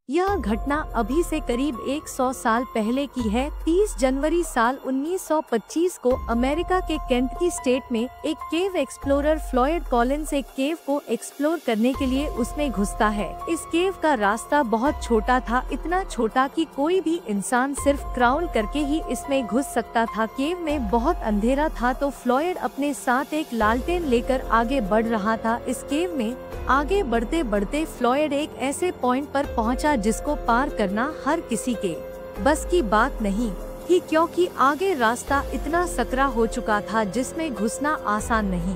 यह घटना अभी से करीब 100 साल पहले की है। 30 जनवरी साल 1925 को अमेरिका के केंटकी स्टेट में एक केव एक्सप्लोरर फ्लॉयड कॉलिंस एक केव को एक्सप्लोर करने के लिए उसमें घुसता है। इस केव का रास्ता बहुत छोटा था, इतना छोटा कि कोई भी इंसान सिर्फ क्राउल करके ही इसमें घुस सकता था। केव में बहुत अंधेरा था तो फ्लॉयड अपने साथ एक लालटेन लेकर आगे बढ़ रहा था। इस केव में आगे बढ़ते बढ़ते फ्लॉयड एक ऐसे पॉइंट पर पहुंचा जिसको पार करना हर किसी के बस की बात नहीं थी, क्योंकि आगे रास्ता इतना सकरा हो चुका था जिसमें घुसना आसान नहीं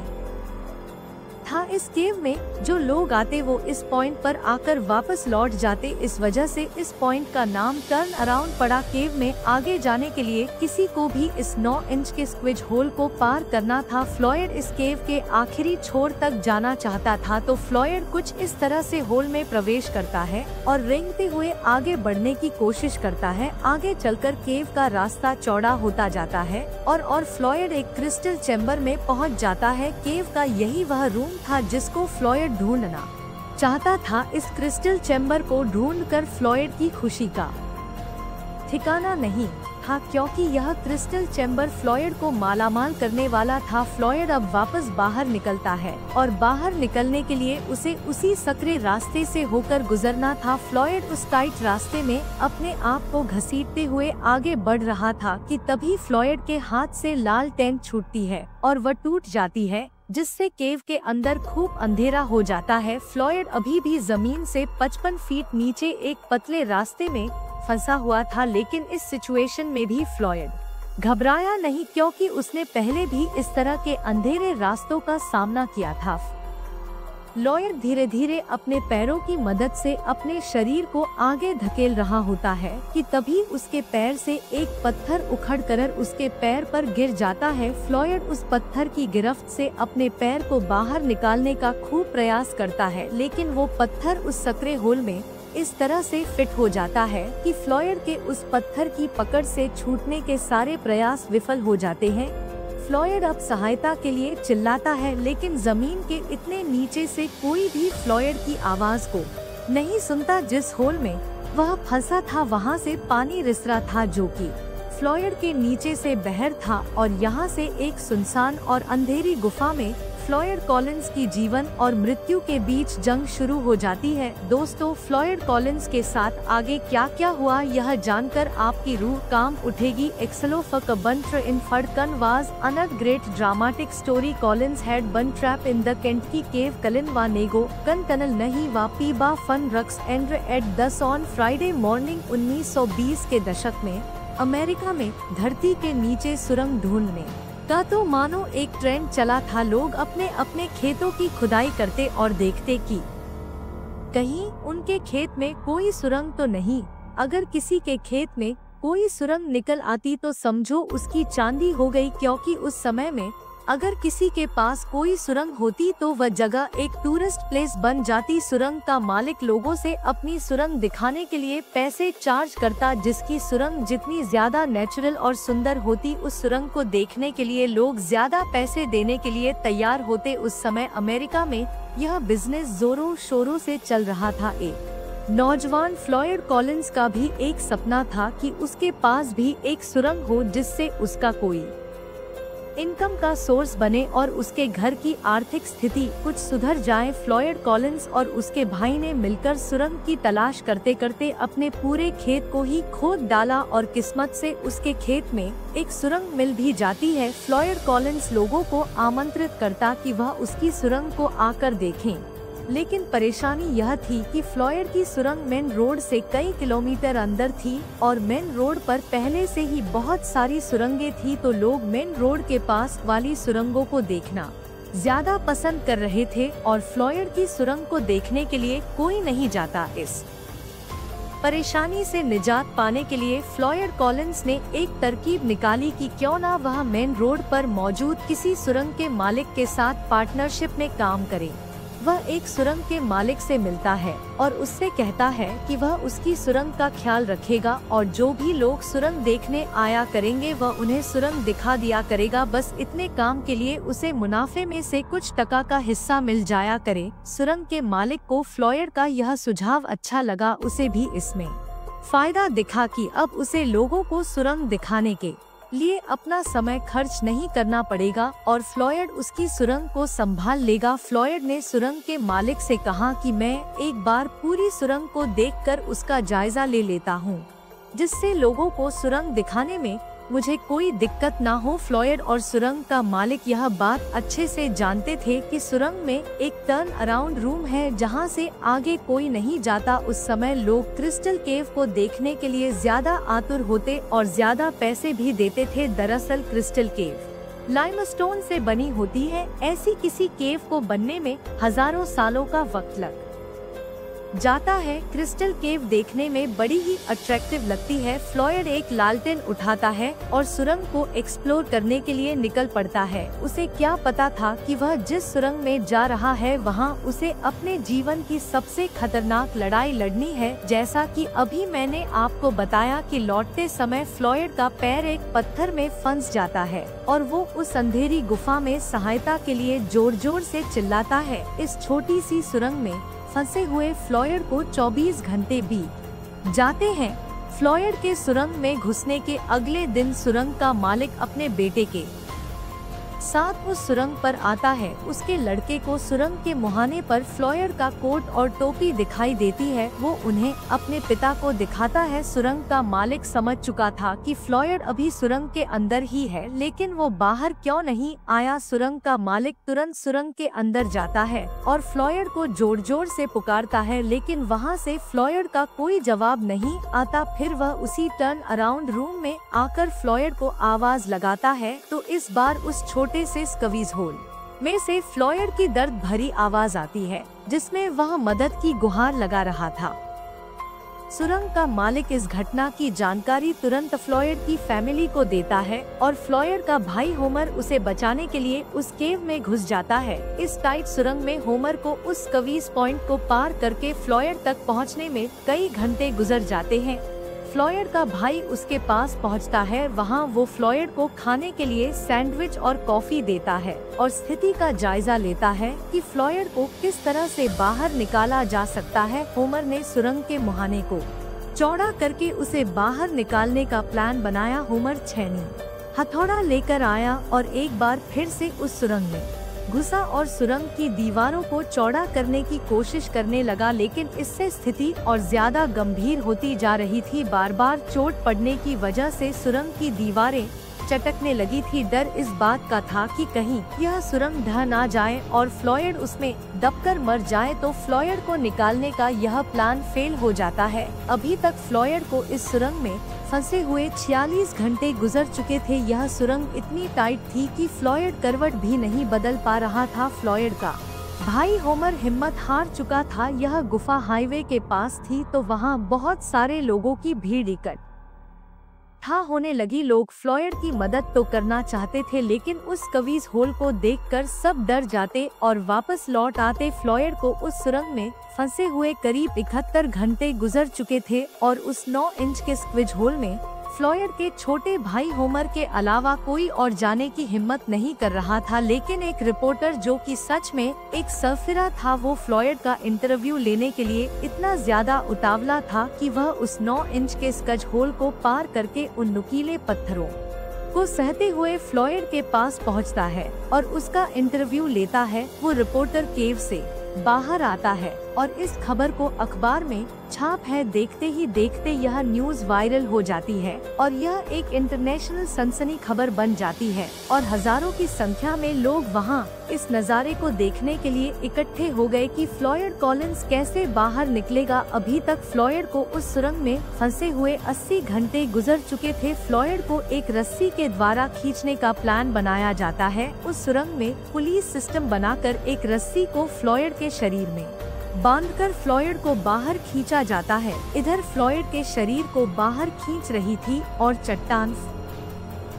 था। इस केव में जो लोग आते वो इस पॉइंट पर आकर वापस लौट जाते, इस वजह से इस पॉइंट का नाम टर्न अराउंड पड़ा। केव में आगे जाने के लिए किसी को भी इस 9 इंच के स्क्विज होल को पार करना था। फ्लॉयड इस केव के आखिरी छोर तक जाना चाहता था तो फ्लॉयड कुछ इस तरह से होल में प्रवेश करता है और रेंगते हुए आगे बढ़ने की कोशिश करता है। आगे चलकर केव का रास्ता चौड़ा होता जाता है और फ्लॉयड एक क्रिस्टल चैम्बर में पहुंच जाता है। केव का यही वह रूम था जिसको फ्लॉयड ढूंढना चाहता था। इस क्रिस्टल चैम्बर को ढूंढकर फ्लॉयड की खुशी का ठिकाना नहीं था, क्योंकि यह क्रिस्टल चैम्बर फ्लॉयड को मालामाल करने वाला था। फ्लॉयड अब वापस बाहर निकलता है और बाहर निकलने के लिए उसे उसी सकरे रास्ते से होकर गुजरना था। फ्लॉयड उस टाइट रास्ते में अपने आप को घसीटते हुए आगे बढ़ रहा था कि तभी फ्लॉयड के हाथ से लाल टेन छूटती है और वह टूट जाती है, जिससे केव के अंदर खूब अंधेरा हो जाता है। फ्लॉयड अभी भी जमीन से 55 फीट नीचे एक पतले रास्ते में फंसा हुआ था, लेकिन इस सिचुएशन में भी फ्लॉयड घबराया नहीं, क्योंकि उसने पहले भी इस तरह के अंधेरे रास्तों का सामना किया था। फ्लॉयड धीरे धीरे अपने पैरों की मदद से अपने शरीर को आगे धकेल रहा होता है कि तभी उसके पैर से एक पत्थर उखड़कर उसके पैर पर गिर जाता है। फ्लॉयड उस पत्थर की गिरफ्त से अपने पैर को बाहर निकालने का खूब प्रयास करता है, लेकिन वो पत्थर उस सकरे होल में इस तरह से फिट हो जाता है कि फ्लॉयड के उस पत्थर की पकड़ से छूटने के सारे प्रयास विफल हो जाते हैं। फ्लॉयड अब सहायता के लिए चिल्लाता है, लेकिन जमीन के इतने नीचे से कोई भी फ्लॉयड की आवाज को नहीं सुनता। जिस होल में वह फंसा था वहां से पानी रिस रहा था, जो कि फ्लॉयड के नीचे से बहर था, और यहाँ से एक सुनसान और अंधेरी गुफा में फ्लॉयड कॉलिंस की जीवन और मृत्यु के बीच जंग शुरू हो जाती है। दोस्तों, फ्लॉयड कॉलिंस के साथ आगे क्या क्या हुआ यह जानकर आपकी रूह काम उठेगी। एक्सलोफक बंट्र इन फडकन was another great dramatic story. Collins had been trap in the Kentucky cave कलिन वा नेगो कन टनल नहीं वा पीबा फन रक्स एंड एट दस ऑन फ्राइडे मॉर्निंग। 1920 के दशक में अमेरिका में धरती के नीचे सुरंग ढूंढने का तो मानो एक ट्रेंड चला था। लोग अपने अपने खेतों की खुदाई करते और देखते कि कहीं उनके खेत में कोई सुरंग तो नहीं। अगर किसी के खेत में कोई सुरंग निकल आती तो समझो उसकी चांदी हो गई, क्योंकि उस समय में अगर किसी के पास कोई सुरंग होती तो वह जगह एक टूरिस्ट प्लेस बन जाती। सुरंग का मालिक लोगों से अपनी सुरंग दिखाने के लिए पैसे चार्ज करता। जिसकी सुरंग जितनी ज्यादा नेचुरल और सुंदर होती, उस सुरंग को देखने के लिए लोग ज्यादा पैसे देने के लिए तैयार होते। उस समय अमेरिका में यह बिजनेस जोरों शोरों से चल रहा था। एक नौजवान फ्लॉयड कॉलिंस का भी एक सपना था कि उसके पास भी एक सुरंग हो जिससे उसका कोई इनकम का सोर्स बने और उसके घर की आर्थिक स्थिति कुछ सुधर जाए। फ्लॉयड कॉलिंस और उसके भाई ने मिलकर सुरंग की तलाश करते करते अपने पूरे खेत को ही खोद डाला और किस्मत से उसके खेत में एक सुरंग मिल भी जाती है। फ्लॉयड कॉलिंस लोगों को आमंत्रित करता कि वह उसकी सुरंग को आकर देखें, लेकिन परेशानी यह थी कि फ्लॉयड की सुरंग मेन रोड से कई किलोमीटर अंदर थी और मेन रोड पर पहले से ही बहुत सारी सुरंगें थी, तो लोग मेन रोड के पास वाली सुरंगों को देखना ज्यादा पसंद कर रहे थे और फ्लॉयड की सुरंग को देखने के लिए कोई नहीं जाता। इस परेशानी से निजात पाने के लिए फ्लॉयड कॉलिंस ने एक तरकीब निकाली कि क्यों ना वह मेन रोड पर मौजूद किसी सुरंग के मालिक के साथ पार्टनरशिप में काम करे। वह एक सुरंग के मालिक से मिलता है और उससे कहता है कि वह उसकी सुरंग का ख्याल रखेगा और जो भी लोग सुरंग देखने आया करेंगे वह उन्हें सुरंग दिखा दिया करेगा। बस इतने काम के लिए उसे मुनाफे में से कुछ टका का हिस्सा मिल जाया करे। सुरंग के मालिक को फ्लॉयड का यह सुझाव अच्छा लगा। उसे भी इसमें फायदा दिखा कि अब उसे लोगों को सुरंग दिखाने के लिए अपना समय खर्च नहीं करना पड़ेगा और फ्लॉयड उसकी सुरंग को संभाल लेगा। फ्लॉयड ने सुरंग के मालिक से कहा कि मैं एक बार पूरी सुरंग को देखकर उसका जायजा ले लेता हूँ, जिससे लोगों को सुरंग दिखाने में मुझे कोई दिक्कत ना हो। फ्लॉयड और सुरंग का मालिक यह बात अच्छे से जानते थे कि सुरंग में एक टर्न अराउंड रूम है जहां से आगे कोई नहीं जाता। उस समय लोग क्रिस्टल केव को देखने के लिए ज्यादा आतुर होते और ज्यादा पैसे भी देते थे। दरअसल क्रिस्टल केव लाइमस्टोन से बनी होती है। ऐसी किसी केव को बनने में हजारों सालों का वक्त लग जाता है। क्रिस्टल केव देखने में बड़ी ही अट्रैक्टिव लगती है। फ्लॉयड एक लालटेन उठाता है और सुरंग को एक्सप्लोर करने के लिए निकल पड़ता है। उसे क्या पता था कि वह जिस सुरंग में जा रहा है वहां उसे अपने जीवन की सबसे खतरनाक लड़ाई लड़नी है। जैसा कि अभी मैंने आपको बताया कि लौटते समय फ्लॉयड का पैर एक पत्थर में फंस जाता है और वो उस अंधेरी गुफा में सहायता के लिए जोर जोर से चिल्लाता है। इस छोटी सी सुरंग में फंसे हुए फ्लॉयड को 24 घंटे बीत जाते हैं। फ्लॉयड के सुरंग में घुसने के अगले दिन सुरंग का मालिक अपने बेटे के साथ उस सुरंग पर आता है। उसके लड़के को सुरंग के मुहाने पर फ्लॉयड का कोट और टोपी दिखाई देती है। वो उन्हें अपने पिता को दिखाता है। सुरंग का मालिक समझ चुका था कि फ्लॉयड अभी सुरंग के अंदर ही है, लेकिन वो बाहर क्यों नहीं आया। सुरंग का मालिक तुरंत सुरंग के अंदर जाता है और फ्लॉयड को जोर जोर से पुकारता है, लेकिन वहाँ से फ्लॉयड का कोई जवाब नहीं आता। फिर वह उसी टर्न अराउंड रूम में आकर फ्लॉयड को आवाज लगाता है, तो इस बार उस छोटे से स्क्वीज होल में से फ्लॉयड की दर्द भरी आवाज आती है, जिसमें वह मदद की गुहार लगा रहा था। सुरंग का मालिक इस घटना की जानकारी तुरंत फ्लॉयड की फैमिली को देता है और फ्लॉयड का भाई होमर उसे बचाने के लिए उस केव में घुस जाता है। इस टाइट सुरंग में होमर को उस स्क्वीज पॉइंट को पार करके फ्लॉयड तक पहुंचने में कई घंटे गुजर जाते हैं। फ्लॉयड का भाई उसके पास पहुंचता है। वहां वो फ्लॉयड को खाने के लिए सैंडविच और कॉफी देता है और स्थिति का जायजा लेता है कि फ्लॉयड को किस तरह से बाहर निकाला जा सकता है। होमर ने सुरंग के मुहाने को चौड़ा करके उसे बाहर निकालने का प्लान बनाया। होमर छेनी हथौड़ा लेकर आया और एक बार फिर से उस सुरंग में घुसा और सुरंग की दीवारों को चौड़ा करने की कोशिश करने लगा, लेकिन इससे स्थिति और ज्यादा गंभीर होती जा रही थी। बार बार चोट पड़ने की वजह से सुरंग की दीवारें चटकने लगी थी। डर इस बात का था कि कहीं यह सुरंग ढह ना जाए और फ्लॉयड उसमें दबकर मर जाए तो फ्लॉयड को निकालने का यह प्लान फेल हो जाता है। अभी तक फ्लॉयड को इस सुरंग में फंसे हुए 46 घंटे गुजर चुके थे। यह सुरंग इतनी टाइट थी कि फ्लॉयड करवट भी नहीं बदल पा रहा था। फ्लॉयड का भाई होमर हिम्मत हार चुका था। यह गुफा हाईवे के पास थी तो वहाँ बहुत सारे लोगों की भीड़ इकट्ठा होने लगी। लोग फ्लॉयड की मदद तो करना चाहते थे, लेकिन उस स्क्वीज होल को देखकर सब डर जाते और वापस लौट आते। फ्लॉयड को उस सुरंग में फंसे हुए करीब 71 घंटे गुजर चुके थे और उस 9 इंच के स्क्वीज होल में फ्लॉयड के छोटे भाई होमर के अलावा कोई और जाने की हिम्मत नहीं कर रहा था। लेकिन एक रिपोर्टर जो कि सच में एक सरफिरा था, वो फ्लॉयड का इंटरव्यू लेने के लिए इतना ज्यादा उतावला था कि वह उस 9 इंच के स्क्वीज होल को पार करके उन नुकीले पत्थरों को सहते हुए फ्लॉयड के पास पहुंचता है और उसका इंटरव्यू लेता है। वो रिपोर्टर केव से बाहर आता है और इस खबर को अखबार में छाप है। देखते ही देखते यह न्यूज वायरल हो जाती है और यह एक इंटरनेशनल सनसनी खबर बन जाती है और हजारों की संख्या में लोग वहां इस नज़ारे को देखने के लिए इकट्ठे हो गए कि फ्लॉयड कॉलिंस कैसे बाहर निकलेगा। अभी तक फ्लॉयड को उस सुरंग में फंसे हुए 80 घंटे गुजर चुके थे। फ्लॉयड को एक रस्सी के द्वारा खींचने का प्लान बनाया जाता है। उस सुरंग में पुलिस सिस्टम बनाकर एक रस्सी को फ्लॉयड के शरीर में बांधकर फ्लॉयड को बाहर खींचा जाता है। इधर फ्लॉयड के शरीर को बाहर खींच रही थी और चट्टान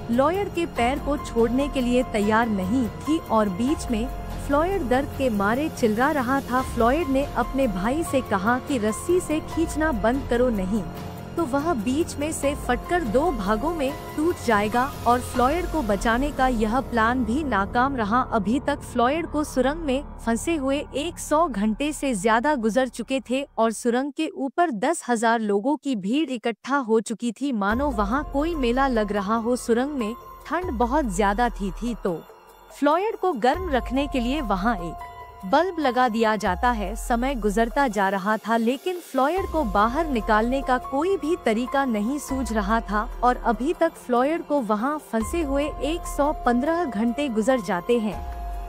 फ्लॉयड के पैर को छोड़ने के लिए तैयार नहीं थी और बीच में फ्लॉयड दर्द के मारे चिल्ला रहा था। फ्लॉयड ने अपने भाई से कहा कि रस्सी से खींचना बंद करो, नहीं तो वह बीच में से फटकर 2 भागों में टूट जाएगा। और फ्लॉयड को बचाने का यह प्लान भी नाकाम रहा। अभी तक फ्लॉयड को सुरंग में फंसे हुए 100 घंटे से ज्यादा गुजर चुके थे और सुरंग के ऊपर 10,000 लोगों की भीड़ इकट्ठा हो चुकी थी, मानो वहाँ कोई मेला लग रहा हो। सुरंग में ठंड बहुत ज्यादा थी तो फ्लॉयड को गर्म रखने के लिए वहाँ एक बल्ब लगा दिया जाता है। समय गुजरता जा रहा था लेकिन फ्लॉयड को बाहर निकालने का कोई भी तरीका नहीं सूझ रहा था और अभी तक फ्लॉयड को वहां फंसे हुए 115 घंटे गुजर जाते हैं।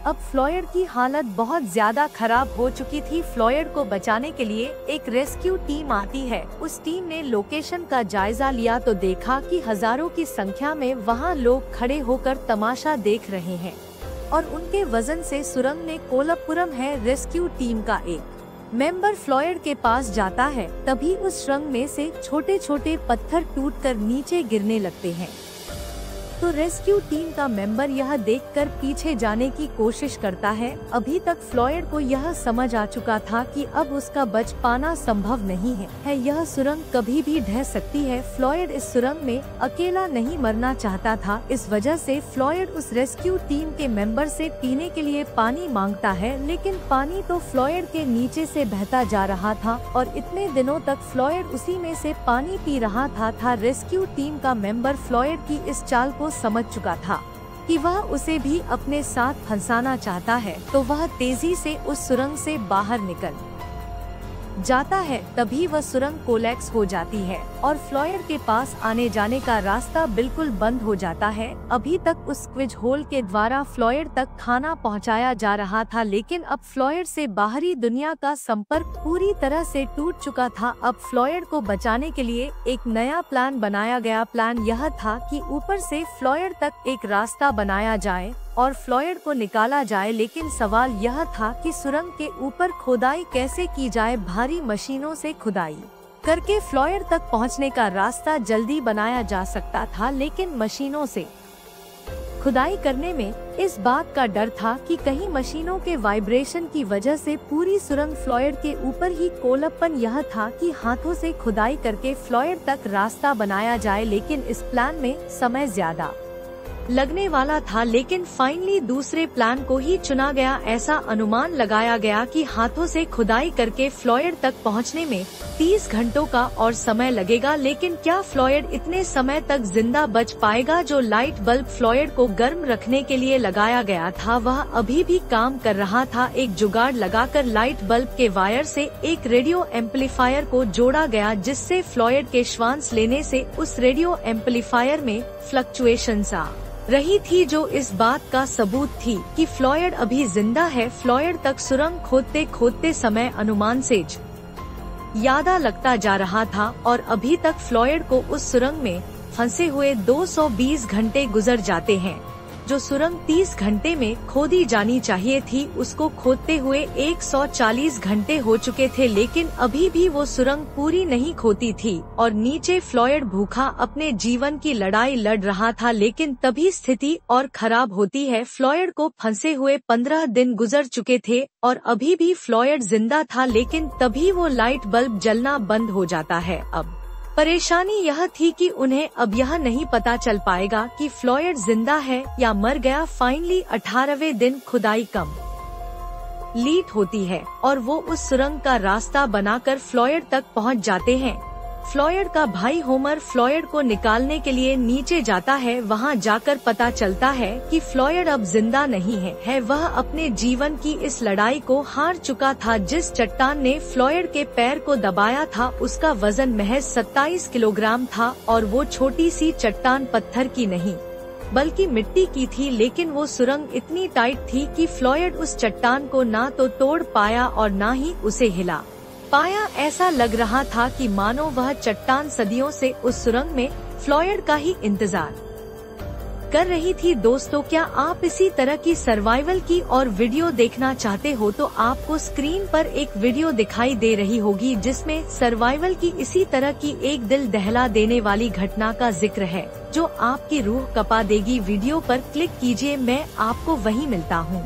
अब फ्लॉयड की हालत बहुत ज्यादा खराब हो चुकी थी। फ्लॉयड को बचाने के लिए एक रेस्क्यू टीम आती है। उस टीम ने लोकेशन का जायजा लिया तो देखा कि हजारों की संख्या में वहां लोग खड़े होकर तमाशा देख रहे हैं और उनके वजन से सुरंग में कोलपुरम है। रेस्क्यू टीम का एक मेंबर फ्लॉयड के पास जाता है, तभी उस सुरंग में से छोटे छोटे पत्थर टूटकर नीचे गिरने लगते हैं। तो रेस्क्यू टीम का मेंबर यह देखकर पीछे जाने की कोशिश करता है। अभी तक फ्लॉयड को यह समझ आ चुका था कि अब उसका बच पाना संभव नहीं है। यह सुरंग कभी भी ढह सकती है। फ्लॉयड इस सुरंग में अकेला नहीं मरना चाहता था। इस वजह से फ्लॉयड उस रेस्क्यू टीम के मेंबर से पीने के लिए पानी मांगता है, लेकिन पानी तो फ्लॉयड के नीचे से बहता जा रहा था और इतने दिनों तक फ्लॉयड उसी में से पानी पी रहा था। रेस्क्यू टीम का मेंबर फ्लॉयड की इस चाल को समझ चुका था कि वह उसे भी अपने साथ फंसाना चाहता है, तो वह तेजी से उस सुरंग से बाहर निकल जाता है। तभी वह सुरंग कोलैप्स हो जाती है और फ्लॉयड के पास आने जाने का रास्ता बिल्कुल बंद हो जाता है। अभी तक उस स्क्विज होल के द्वारा फ्लॉयड तक खाना पहुंचाया जा रहा था, लेकिन अब फ्लॉयड से बाहरी दुनिया का संपर्क पूरी तरह से टूट चुका था। अब फ्लॉयड को बचाने के लिए एक नया प्लान बनाया गया। प्लान यह था कि ऊपर से फ्लॉयड तक एक रास्ता बनाया जाए और फ्लॉयड को निकाला जाए, लेकिन सवाल यह था कि सुरंग के ऊपर खुदाई कैसे की जाए। भारी मशीनों से खुदाई करके फ्लॉयड तक पहुंचने का रास्ता जल्दी बनाया जा सकता था, लेकिन मशीनों से खुदाई करने में इस बात का डर था कि कहीं मशीनों के वाइब्रेशन की वजह से पूरी सुरंग फ्लॉयड के ऊपर ही कोलपन यह था कि हाथों से खुदाई करके फ्लॉयड तक रास्ता बनाया जाए, लेकिन इस प्लान में समय ज्यादा लगने वाला था। लेकिन फाइनली दूसरे प्लान को ही चुना गया। ऐसा अनुमान लगाया गया कि हाथों से खुदाई करके फ्लॉयड तक पहुंचने में 30 घंटों का और समय लगेगा, लेकिन क्या फ्लॉयड इतने समय तक जिंदा बच पाएगा? जो लाइट बल्ब फ्लॉयड को गर्म रखने के लिए लगाया गया था वह अभी भी काम कर रहा था। एक जुगाड़ लगाकर लाइट बल्ब के वायर से एक रेडियो एम्पलीफायर को जोड़ा गया, जिससे फ्लॉयड के श्वास लेने से उस रेडियो एम्पलीफायर में फ्लक्चुएशंस आ रही थी, जो इस बात का सबूत थी कि फ्लॉयड अभी जिंदा है। फ्लॉयड तक सुरंग खोदते खोदते समय अनुमान से ज्यादा लगता जा रहा था और अभी तक फ्लॉयड को उस सुरंग में फंसे हुए 220 घंटे गुजर जाते हैं। जो सुरंग 30 घंटे में खोदी जानी चाहिए थी, उसको खोदते हुए 140 घंटे हो चुके थे, लेकिन अभी भी वो सुरंग पूरी नहीं खोती थी और नीचे फ्लॉयड भूखा अपने जीवन की लड़ाई लड़ रहा था। लेकिन तभी स्थिति और खराब होती है। फ्लॉयड को फंसे हुए 15 दिन गुजर चुके थे और अभी भी फ्लॉयड जिंदा था, लेकिन तभी वो लाइट बल्ब जलना बंद हो जाता है। अब परेशानी यह थी कि उन्हें अब यह नहीं पता चल पाएगा कि फ्लॉयड जिंदा है या मर गया। फाइनली 18वें दिन खुदाई कंप्लीट होती है और वो उस सुरंग का रास्ता बनाकर फ्लॉयड तक पहुंच जाते हैं। फ्लॉयड का भाई होमर फ्लॉयड को निकालने के लिए नीचे जाता है। वहां जाकर पता चलता है कि फ्लॉयड अब जिंदा नहीं है। वह अपने जीवन की इस लड़ाई को हार चुका था। जिस चट्टान ने फ्लॉयड के पैर को दबाया था उसका वजन महज 27 किलोग्राम था और वो छोटी सी चट्टान पत्थर की नहीं बल्कि मिट्टी की थी। लेकिन वो सुरंग इतनी टाइट थी कि फ्लॉयड उस चट्टान को ना तो तोड़ पाया और ना ही उसे हिला पाया। ऐसा लग रहा था कि मानो वह चट्टान सदियों से उस सुरंग में फ्लॉयड का ही इंतजार कर रही थी। दोस्तों, क्या आप इसी तरह की सर्वाइवल की और वीडियो देखना चाहते हो तो आपको स्क्रीन पर एक वीडियो दिखाई दे रही होगी जिसमें सर्वाइवल की इसी तरह की एक दिल दहला देने वाली घटना का जिक्र है जो आपकी रूह कपा देगी। वीडियो पर क्लिक कीजिए, मैं आपको वहीं मिलता हूँ।